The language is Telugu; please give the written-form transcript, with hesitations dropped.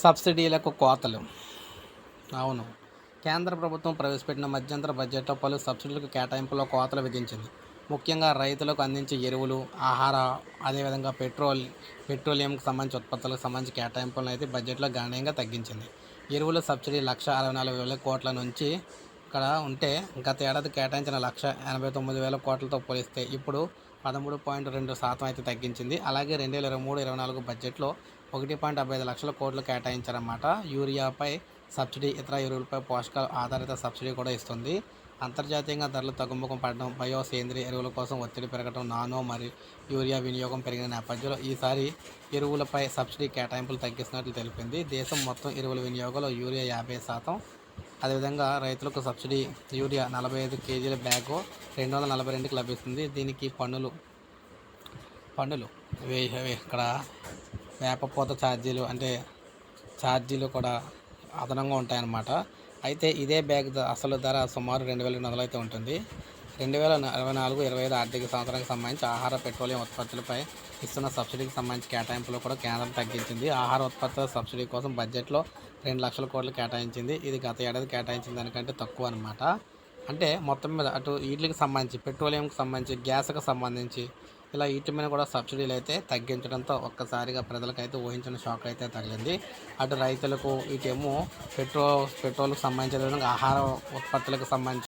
సబ్సిడీలకు కోతలు. అవును. కేంద్ర ప్రభుత్వం ప్రవేశపెట్టిన మధ్యంతర బడ్జెట్‌లో పలు సబ్సిడీలకు కేటాయింపుల్లో కోతలు విధించింది. ముఖ్యంగా రైతులకు అందించే ఎరువులు, ఆహార అదేవిధంగా పెట్రోలియంకి సంబంధించి ఉత్పత్తులకు సంబంధించి కేటాయింపులను అయితే బడ్జెట్‌లో గణనీయంగా తగ్గించింది. ఎరువుల సబ్సిడీ 1,64,000 కోట్ల నుంచి ఇక్కడ ఉంటే గత ఏడాది కేటాయించిన 1,89,000 కోట్లతో పోలిస్తే ఇప్పుడు 13.2% అయితే తగ్గించింది. అలాగే 2023, 24 బడ్జెట్‌లో 1.55 లక్షల కోట్లు కేటాయించారన్నమాట. యూరియాపై సబ్సిడీ, ఇతర ఎరువులపై పోషకాల ఆధారిత సబ్సిడీ కూడా ఇస్తుంది. అంతర్జాతీయంగా ధరలు తగ్గుముఖం పడడం, సేంద్రియ ఎరువుల కోసం ఒత్తిడి పెరగడం, నానో మరియు యూరియా వినియోగం పెరిగిన నేపథ్యంలో ఈసారి ఎరువులపై సబ్సిడీ కేటాయింపులు తగ్గిస్తున్నట్లు తెలిపింది. దేశం మొత్తం ఎరువుల వినియోగంలో యూరియా 50%, అదేవిధంగా రైతులకు సబ్సిడీ యూరియా 45 కేజీల బ్యాగు 242కి లభిస్తుంది. దీనికి పన్నులు ఇక్కడ వేపపూత ఛార్జీలు కూడా అదనంగా ఉంటాయన్నమాట. అయితే ఇదే బ్యాగ్ అసలు ధర సుమారు 2,200 అయితే ఉంటుంది. 2024-25 ఆర్థిక సంవత్సరానికి సంబంధించి ఆహార, పెట్రోలియం ఉత్పత్తులపై ఇస్తున్న సబ్సిడీకి సంబంధించి కేటాయింపులు కూడా కేంద్రం తగ్గించింది. ఆహార ఉత్పత్తుల సబ్సిడీ కోసం బడ్జెట్లో 2 లక్షల కోట్లు కేటాయించింది. ఇది గత ఏడాది కేటాయించిన దానికంటే తక్కువ అనమాట. అంటే మొత్తం మీద అటు వీటికి సంబంధించి, పెట్రోలియంకి సంబంధించి, గ్యాస్కి సంబంధించి ఇలా వీటి మీద కూడా సబ్సిడీలు అయితే తగ్గించడంతో ఒక్కసారిగా ప్రజలకైతే ఊహించిన షాక్ అయితే తగిలింది. అటు రైతులకు, ఇటేమో పెట్రోల్కి సంబంధించిన విధంగా ఆహార ఉత్పత్తులకు సంబంధించి